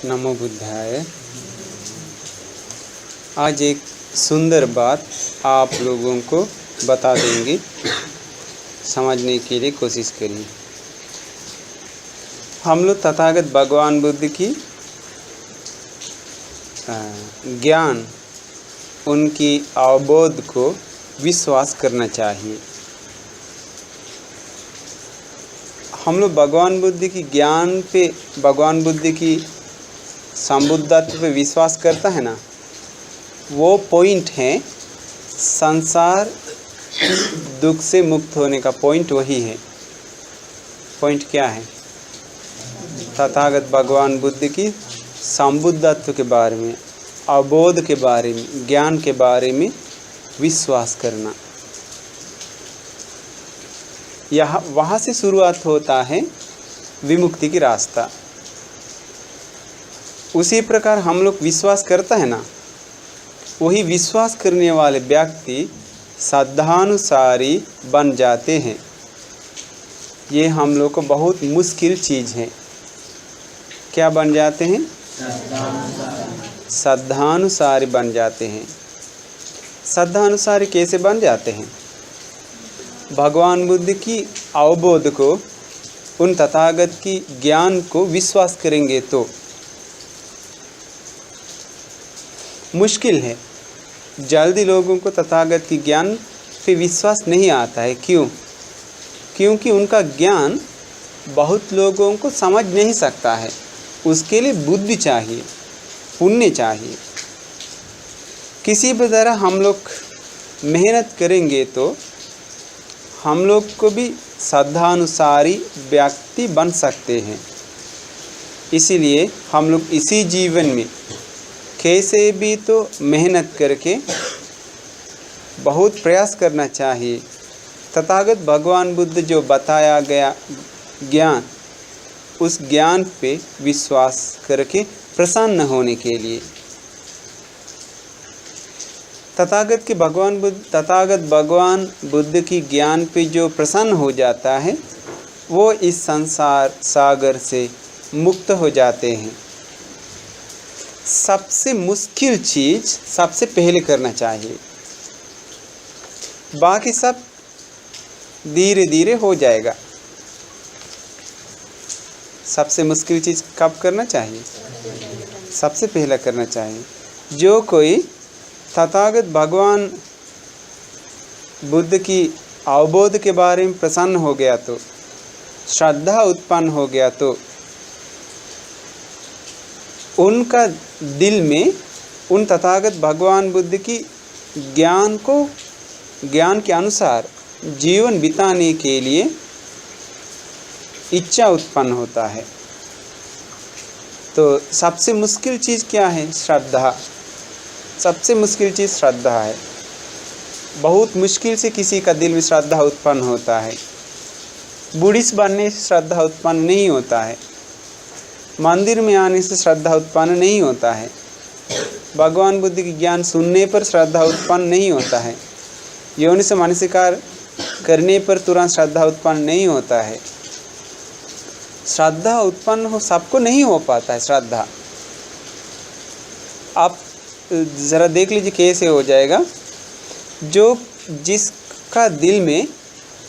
नमो बुद्धाय। आज एक सुंदर बात आप लोगों को बता देंगे, समझने के लिए कोशिश करिए। हम लोग तथागत भगवान बुद्ध की ज्ञान, उनकी अवबोध को विश्वास करना चाहिए। हम लोग भगवान बुद्ध की ज्ञान पे, भगवान बुद्ध की संबुद्धत्व पे विश्वास करता है ना, वो पॉइंट है संसार दुख से मुक्त होने का पॉइंट वही है। पॉइंट क्या है? तथागत भगवान बुद्ध की संबुद्धत्व के बारे में, अवबोध के बारे में, ज्ञान के बारे में विश्वास करना। यहाँ वहाँ से शुरुआत होता है विमुक्ति की रास्ता। उसी प्रकार हम लोग विश्वास करता है ना, वही विश्वास करने वाले व्यक्ति श्रद्धानुसारी बन जाते हैं। ये हम लोग को बहुत मुश्किल चीज़ है। क्या बन जाते हैं? श्रद्धानुसारी बन जाते हैं। श्रद्धानुसारी कैसे बन जाते हैं? भगवान बुद्ध की अवबोध को, उन तथागत की ज्ञान को विश्वास करेंगे तो। मुश्किल है, जल्दी लोगों को तथागत की ज्ञान पे विश्वास नहीं आता है। क्यों? क्योंकि उनका ज्ञान बहुत लोगों को समझ नहीं सकता है। उसके लिए बुद्धि चाहिए, पुण्य चाहिए। किसी भी तरह हम लोग मेहनत करेंगे तो हम लोग को भी श्रद्धानुसारी व्यक्ति बन सकते हैं। इसीलिए हम लोग इसी जीवन में कैसे भी तो मेहनत करके बहुत प्रयास करना चाहिए। तथागत भगवान बुद्ध जो बताया गया ज्ञान, उस ज्ञान पे विश्वास करके प्रसन्न होने के लिए। तथागत भगवान बुद्ध की ज्ञान पे जो प्रसन्न हो जाता है, वो इस संसार सागर से मुक्त हो जाते हैं। सबसे मुश्किल चीज़ सबसे पहले करना चाहिए, बाकी सब धीरे धीरे हो जाएगा। सबसे मुश्किल चीज़ कब करना चाहिए? सबसे पहला करना चाहिए। जो कोई तथागत भगवान बुद्ध की अवबोध के बारे में प्रसन्न हो गया तो, श्रद्धा उत्पन्न हो गया तो, उनका दिल में उन तथागत भगवान बुद्ध की ज्ञान के अनुसार जीवन बिताने के लिए इच्छा उत्पन्न होता है। तो सबसे मुश्किल चीज़ क्या है? श्रद्धा। सबसे मुश्किल चीज़ श्रद्धा है। बहुत मुश्किल से किसी का दिल में श्रद्धा उत्पन्न होता है। बुद्धिस्ट बनने से श्रद्धा उत्पन्न नहीं होता है। मंदिर में आने से श्रद्धा उत्पन्न नहीं होता है। भगवान बुद्ध की ज्ञान सुनने पर श्रद्धा उत्पन्न नहीं होता है। योनि से मनसिकार करने पर तुरंत श्रद्धा उत्पन्न नहीं होता है। श्रद्धा उत्पन्न हो सबको नहीं हो पाता है। श्रद्धा आप ज़रा देख लीजिए कैसे हो जाएगा। जिसका दिल में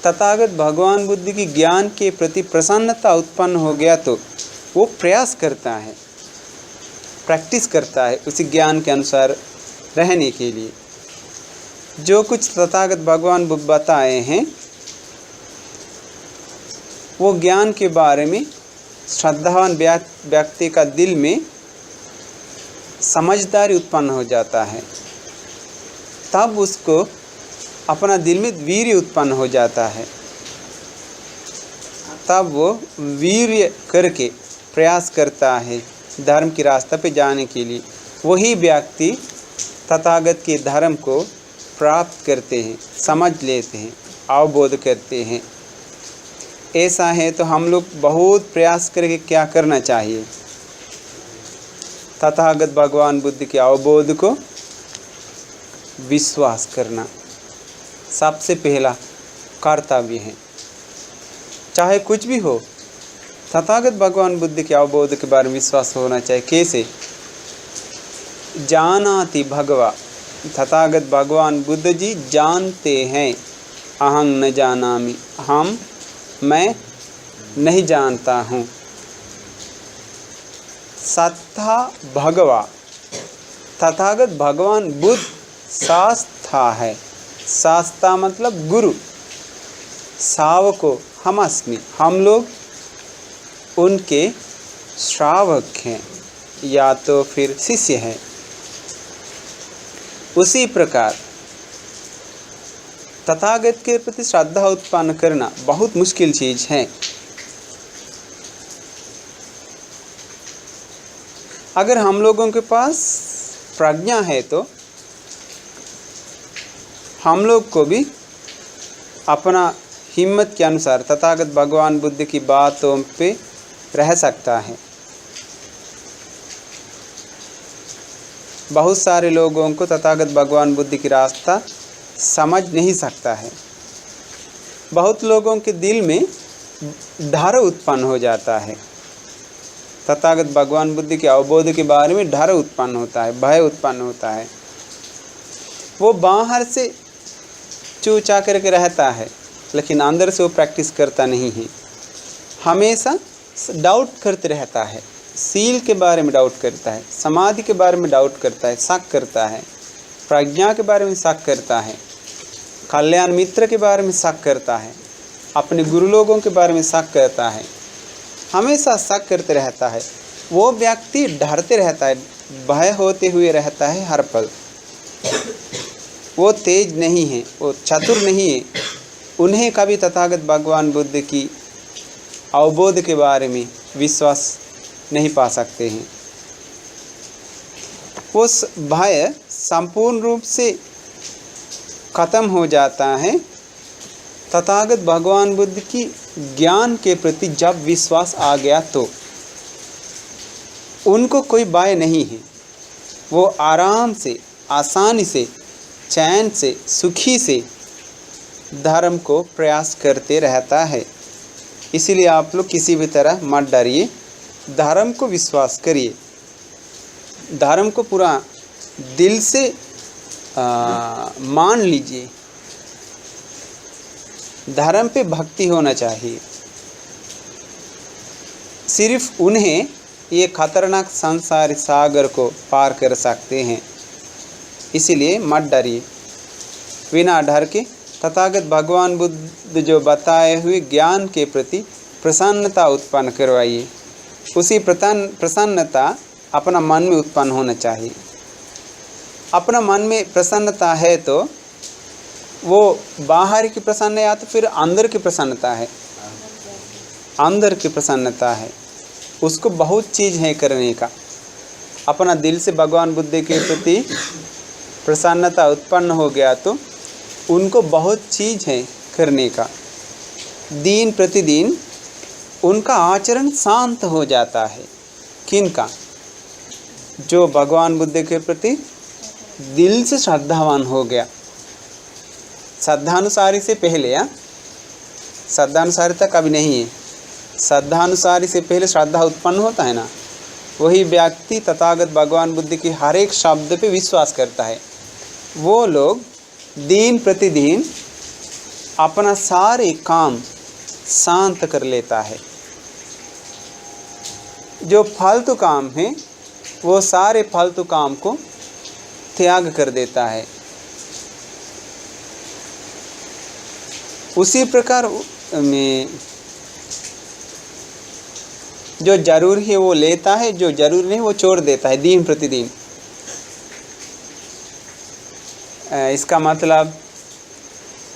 तथागत भगवान बुद्ध की ज्ञान के प्रति प्रसन्नता उत्पन्न हो गया तो वो प्रयास करता है, प्रैक्टिस करता है उसी ज्ञान के अनुसार रहने के लिए। जो कुछ तथागत भगवान बुद्ध बताए हैं, वो ज्ञान के बारे में श्रद्धावान व्यक्ति का दिल में समझदारी उत्पन्न हो जाता है। तब उसको अपना दिल में वीर्य उत्पन्न हो जाता है। तब वो वीर्य करके प्रयास करता है धर्म की रास्ता पे जाने के लिए। वही व्यक्ति तथागत के धर्म को प्राप्त करते हैं, समझ लेते हैं, अवबोध करते हैं। ऐसा है तो हम लोग बहुत प्रयास करके क्या करना चाहिए? तथागत भगवान बुद्ध के अवबोध को विश्वास करना सबसे पहला कर्तव्य है। चाहे कुछ भी हो, तथागत भगवान बुद्ध के अवबोध के बारे में विश्वास होना चाहिए। कैसे? जानाति भगवा, तथागत भगवान बुद्ध जी जानते हैं, अहं न जानामि, मैं नहीं जानता हूँ। सत्ता भगवा, तथागत भगवान बुद्ध शास्ता है। शास्ता मतलब गुरु, शावको हम अस्मि, हम लोग उनके श्रावक हैं या तो फिर शिष्य हैं। उसी प्रकार तथागत के प्रति श्रद्धा उत्पन्न करना बहुत मुश्किल चीज है। अगर हम लोगों के पास प्रज्ञा है तो हम लोग को भी अपना हिम्मत के अनुसार तथागत भगवान बुद्ध की बातों पे रह सकता है। बहुत सारे लोगों को तथागत भगवान बुद्ध की रास्ता समझ नहीं सकता है। बहुत लोगों के दिल में डर उत्पन्न हो जाता है। तथागत भगवान बुद्ध के अवबोध के बारे में डर उत्पन्न होता है, भय उत्पन्न होता है। वो बाहर से चूचा करके रहता है लेकिन अंदर से वो प्रैक्टिस करता नहीं है। हमेशा डाउट करते रहता है, सील के बारे में डाउट करता है, समाधि के बारे में डाउट करता है, शक करता है, प्रज्ञा के बारे में शक करता है, कल्याण मित्र के बारे में शक करता है, अपने गुरु लोगों के बारे में शक करता है, हमेशा शक करते रहता है। वो व्यक्ति डरते रहता है, भय होते हुए रहता है हर पल। वो तेज नहीं है, वो चतुर नहीं है। उन्हें कभी तथागत भगवान बुद्ध की अवबोध के बारे में विश्वास नहीं पा सकते हैं। वो भय संपूर्ण रूप से खत्म हो जाता है तथागत भगवान बुद्ध की ज्ञान के प्रति जब विश्वास आ गया तो उनको कोई भय नहीं है। वो आराम से, आसानी से, चैन से, सुखी से धर्म को प्रयास करते रहता है। इसीलिए आप लोग किसी भी तरह मत डरिए, धर्म को विश्वास करिए, धर्म को पूरा दिल से मान लीजिए। धर्म पे भक्ति होना चाहिए। सिर्फ उन्हें ये खतरनाक संसार सागर को पार कर सकते हैं। इसीलिए मत डरिए, बिना डर के तथागत भगवान बुद्ध जो बताए हुए ज्ञान के प्रति प्रसन्नता उत्पन्न करवाइए। उसी प्रसन्नता अपना मन में उत्पन्न होना चाहिए। अपना मन में प्रसन्नता है तो वो बाहर की प्रसन्न या तो फिर अंदर की प्रसन्नता है, अंदर की प्रसन्नता है। उसको बहुत चीज़ है करने का। अपना दिल से भगवान बुद्ध के प्रति प्रसन्नता उत्पन्न हो गया तो उनको बहुत चीज़ है करने का। दिन प्रतिदिन उनका आचरण शांत हो जाता है। किनका? जो भगवान बुद्ध के प्रति दिल से श्रद्धावान हो गया। श्रद्धानुसारी से पहले, या श्रद्धानुसारी तक अभी नहीं है, श्रद्धानुसारी से पहले श्रद्धा उत्पन्न होता है ना, वही व्यक्ति तथागत भगवान बुद्ध की हर एक शब्द पे विश्वास करता है। वो लोग दिन प्रतिदिन अपना सारे काम शांत कर लेता है। जो फालतू काम है वो सारे फालतू काम को त्याग कर देता है। उसी प्रकार में जो जरूरी है वो लेता है, जो जरूरी नहीं वो छोड़ देता है दिन प्रतिदिन। इसका मतलब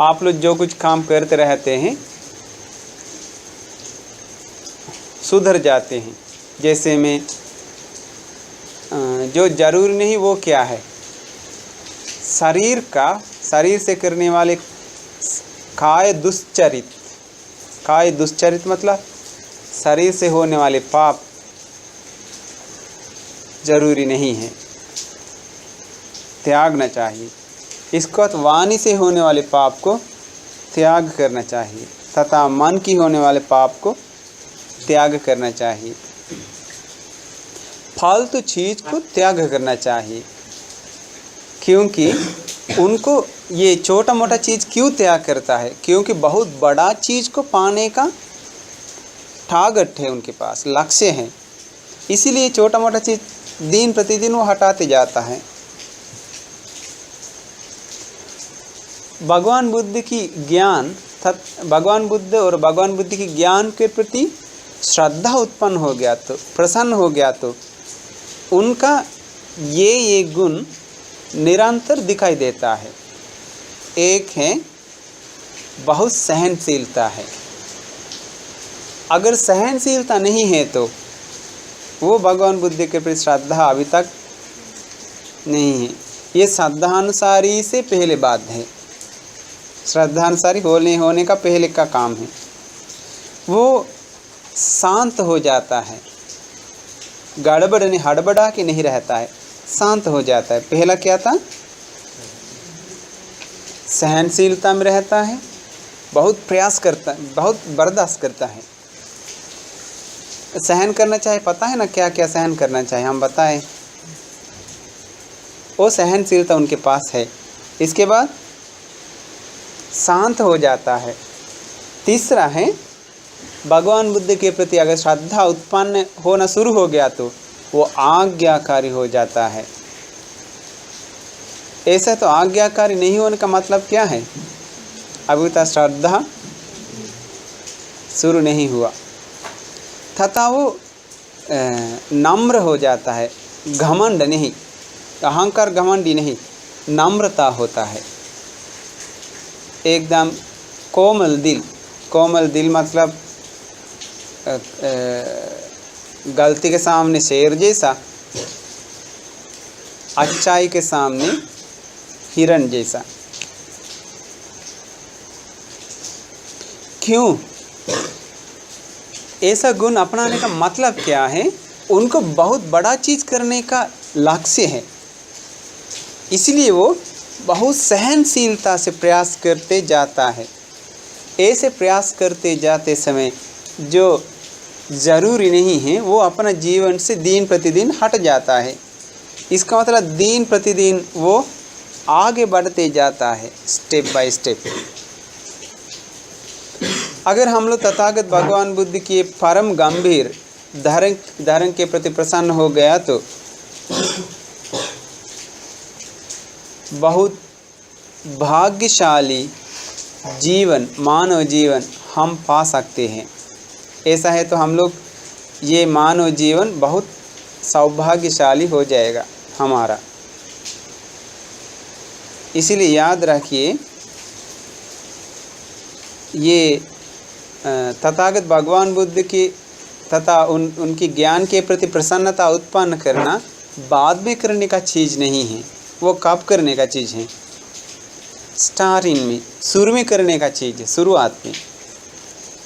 आप लोग जो कुछ काम करते रहते हैं सुधर जाते हैं। जैसे में जो जरूरी नहीं वो क्या है? शरीर से करने वाले काय दुश्चरित। काय दुश्चरित मतलब शरीर से होने वाले पाप जरूरी नहीं है, त्यागना चाहिए। इसको वाणी से होने वाले पाप को त्याग करना चाहिए तथा मन की होने वाले पाप को त्याग करना चाहिए, फालतू चीज़ को त्याग करना चाहिए। क्योंकि उनको ये छोटा मोटा चीज़ क्यों त्याग करता है? क्योंकि बहुत बड़ा चीज़ को पाने का टारगेट है उनके पास, लक्ष्य है, इसीलिए छोटा मोटा चीज़ दिन प्रतिदिन वो हटाते जाता है। भगवान बुद्ध की ज्ञान, भगवान बुद्ध और भगवान बुद्ध की ज्ञान के प्रति श्रद्धा उत्पन्न हो गया तो, प्रसन्न हो गया तो उनका ये गुण निरंतर दिखाई देता है। एक है बहुत सहनशीलता है। अगर सहनशीलता नहीं है तो वो भगवान बुद्ध के प्रति श्रद्धा अभी तक नहीं है। ये श्रद्धानुसारी से पहले बात है, श्रद्धानुसारी होने का पहले का काम है। वो शांत हो जाता है, गड़बड़ नहीं, हड़बड़ा के नहीं रहता है, शांत हो जाता है। पहला क्या था? सहनशीलता में रहता है, बहुत प्रयास करता है, बहुत बर्दाश्त करता है। सहन करना चाहिए, पता है ना क्या क्या सहन करना चाहिए, हम बताएं। वो सहनशीलता उनके पास है। इसके बाद शांत हो जाता है। तीसरा है भगवान बुद्ध के प्रति अगर श्रद्धा उत्पन्न होना शुरू हो गया तो वो आज्ञाकारी हो जाता है। ऐसा तो आज्ञाकारी नहीं होने का मतलब क्या है? अभी तक श्रद्धा शुरू नहीं हुआ, तथा वो नम्र हो जाता है, घमंड नहीं, अहंकार घमंडी नहीं, नम्रता होता है, एकदम कोमल दिल। कोमल दिल मतलब गलती के सामने शेर जैसा, अच्छाई के सामने हिरण जैसा। क्यों? ऐसा गुण अपनाने का मतलब क्या है? उनको बहुत बड़ा चीज़ करने का लक्ष्य है, इसलिए वो बहुत सहनशीलता से प्रयास करते जाता है। ऐसे प्रयास करते जाते समय जो ज़रूरी नहीं है वो अपना जीवन से दिन प्रतिदिन हट जाता है। इसका मतलब दिन प्रतिदिन वो आगे बढ़ते जाता है, स्टेप बाय स्टेप। अगर हम लोग तथागत भगवान बुद्ध की परम गंभीर धर्म के प्रति प्रसन्न हो गया तो बहुत भाग्यशाली जीवन, मानव जीवन हम पा सकते हैं। ऐसा है तो हम लोग ये मानव जीवन बहुत सौभाग्यशाली हो जाएगा हमारा। इसीलिए याद रखिए, ये तथागत भगवान बुद्ध की तथा उनकी ज्ञान के प्रति प्रसन्नता उत्पन्न करना बाद में करने का चीज़ नहीं है, वो कब करने का चीज़ है? स्टार्टिंग में, शुरू में करने का चीज़ है।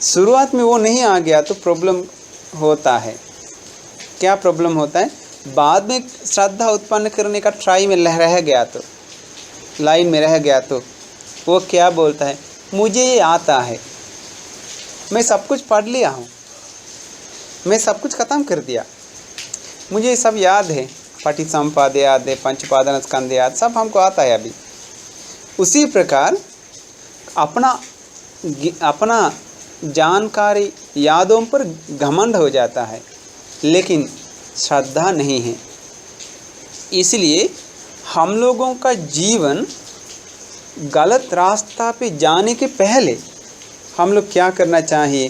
शुरुआत में वो नहीं आ गया तो प्रॉब्लम होता है। क्या प्रॉब्लम होता है? बाद में श्रद्धा उत्पन्न करने का ट्राई में रह गया तो, लाइन में रह गया तो वो क्या बोलता है? मुझे ये आता है, मैं सब कुछ पढ़ लिया हूँ, मैं सब कुछ ख़त्म कर दिया, मुझे ये सब याद है, पटिसंपाद याद है, पंचपादन स्कंद याद, सब हमको आता है अभी। उसी प्रकार अपना जानकारी यादों पर घमंड हो जाता है, लेकिन श्रद्धा नहीं है। इसलिए हम लोगों का जीवन गलत रास्ता पे जाने के पहले हम लोग क्या करना चाहिए?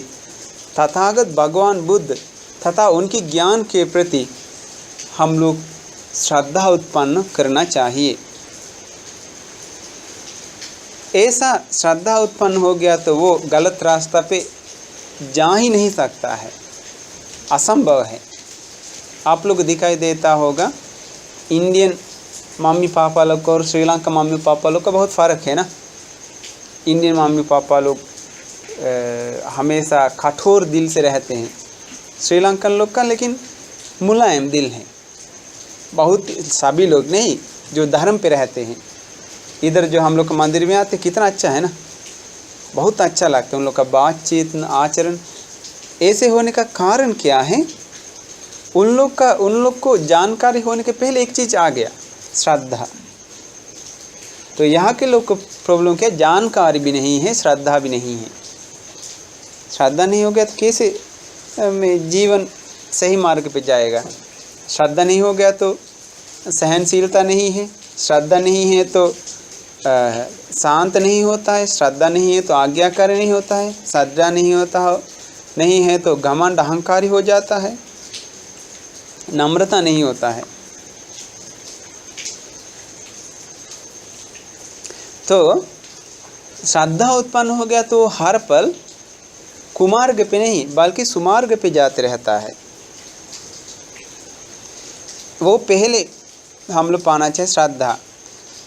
तथागत भगवान बुद्ध तथा उनके ज्ञान के प्रति हम लोग श्रद्धा उत्पन्न करना चाहिए। ऐसा श्रद्धा उत्पन्न हो गया तो वो गलत रास्ता पे जा ही नहीं सकता है, असंभव है। आप लोग दिखाई देता होगा इंडियन मम्मी पापा लोग और श्रीलंका मम्मी पापा लोग का बहुत फ़र्क है ना। इंडियन मम्मी पापा लोग हमेशा कठोर दिल से रहते हैं, श्रीलंकन लोग का लेकिन मुलायम दिल है। बहुत सभी लोग नहीं जो धर्म पे रहते हैं। इधर जो हम लोग का मंदिर में आते कितना अच्छा है ना, बहुत अच्छा लगता है उन लोग का बातचीत, आचरण। ऐसे होने का कारण क्या है? उन लोग को जानकारी होने के पहले एक चीज़ आ गया, श्रद्धा। तो यहाँ के लोग को प्रॉब्लम क्या है? जानकारी भी नहीं है, श्रद्धा भी नहीं है। श्रद्धा नहीं हो गया तो कैसे जीवन सही मार्ग पे जाएगा? श्रद्धा नहीं हो गया तो सहनशीलता नहीं है, श्रद्धा नहीं है तो शांत नहीं होता है, श्रद्धा नहीं है तो आज्ञाकारी नहीं होता है, श्रद्धा नहीं है तो घमंड अहंकारी हो जाता है, नम्रता नहीं होता है। तो श्रद्धा उत्पन्न हो गया तो हर पल कुमार्ग पे नहीं बल्कि सुमार्ग पे जाते रहता है। वो पहले हम लोग पाना चाहिए श्रद्धा।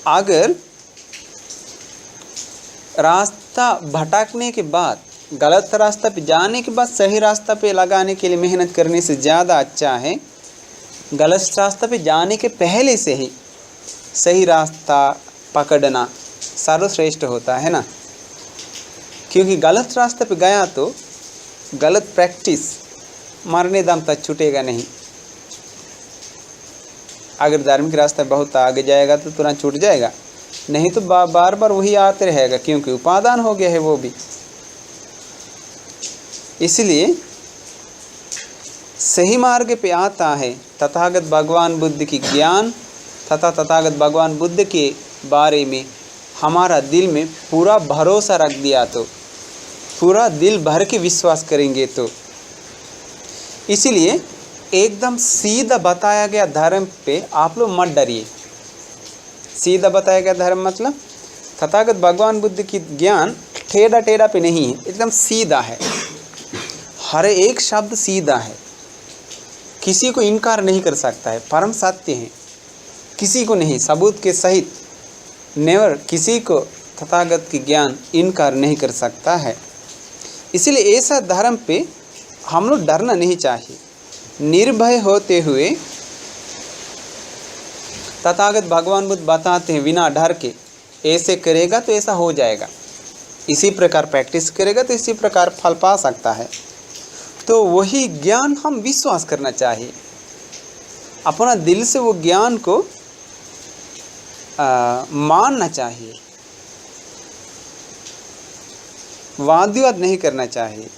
अगर रास्ता भटकने के बाद, गलत रास्ता पे जाने के बाद सही रास्ता पे लगाने के लिए मेहनत करने से ज़्यादा अच्छा है गलत रास्ता पे जाने के पहले से ही सही रास्ता पकड़ना सर्वश्रेष्ठ होता है ना। क्योंकि गलत रास्ते पे गया तो गलत प्रैक्टिस मरने दम तक छूटेगा नहीं। अगर धार्मिक रास्ता बहुत आगे जाएगा तो तुरंत छूट जाएगा, नहीं तो बार बार वही आते रहेगा, क्योंकि उपादान हो गया है वो भी। इसलिए सही मार्ग पे आता है तथागत भगवान बुद्ध की ज्ञान तथा तथागत भगवान बुद्ध के बारे में हमारा दिल में पूरा भरोसा रख दिया तो, पूरा दिल भर के विश्वास करेंगे तो। इसीलिए एकदम सीधा बताया गया धर्म पे आप लोग मत डरिए। सीधा बताया गया धर्म मतलब तथागत भगवान बुद्ध की ज्ञान टेढ़ा टेढ़ा पे नहीं है, एकदम सीधा है। हर एक शब्द सीधा है, किसी को इनकार नहीं कर सकता है, परम सत्य है, किसी को नहीं, सबूत के सहित नेवर किसी को तथागत की ज्ञान इनकार नहीं कर सकता है। इसलिए ऐसा धर्म पे हम लोग डरना नहीं चाहिए। निर्भय होते हुए तथागत भगवान बुद्ध बताते हैं बिना डर के, ऐसे करेगा तो ऐसा हो जाएगा, इसी प्रकार प्रैक्टिस करेगा तो इसी प्रकार फल पा सकता है। तो वही ज्ञान हम विश्वास करना चाहिए, अपना दिल से वो ज्ञान को मानना चाहिए, वाद-विवाद नहीं करना चाहिए।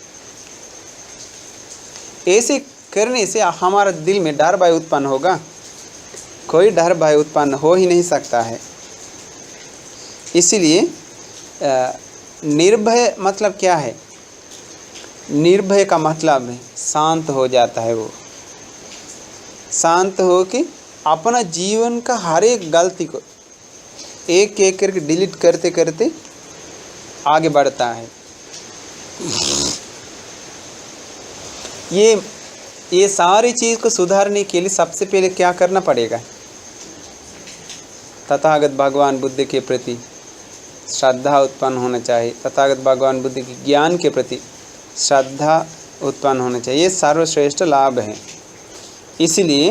ऐसे करने से हमारा दिल में डर भय उत्पन्न होगा, कोई डर भय उत्पन्न हो ही नहीं सकता है। इसलिए निर्भय मतलब क्या है? निर्भय का मतलब है शांत हो जाता है। वो शांत हो के अपना जीवन का हर एक गलती को एक एक करके डिलीट करते करते आगे बढ़ता है। ये सारी चीज़ को सुधारने के लिए सबसे पहले क्या करना पड़ेगा? तथागत भगवान बुद्ध के प्रति श्रद्धा उत्पन्न होना चाहिए, तथागत भगवान बुद्ध के ज्ञान के प्रति श्रद्धा उत्पन्न होना चाहिए। ये सर्वश्रेष्ठ लाभ है। इसलिए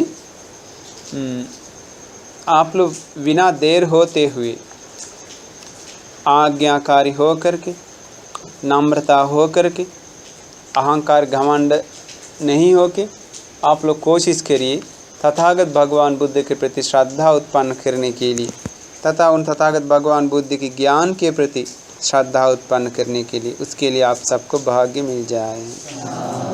आप लोग बिना देर होते हुए आज्ञाकारी हो करके, नम्रता हो करके, अहंकार घमंड नहीं हो के आप लोग कोशिश करिए तथागत भगवान बुद्ध के प्रति श्रद्धा उत्पन्न करने के लिए तथा उन तथागत भगवान बुद्ध के ज्ञान के प्रति श्रद्धा उत्पन्न करने के लिए। उसके लिए आप सबको भाग्य मिल जाए।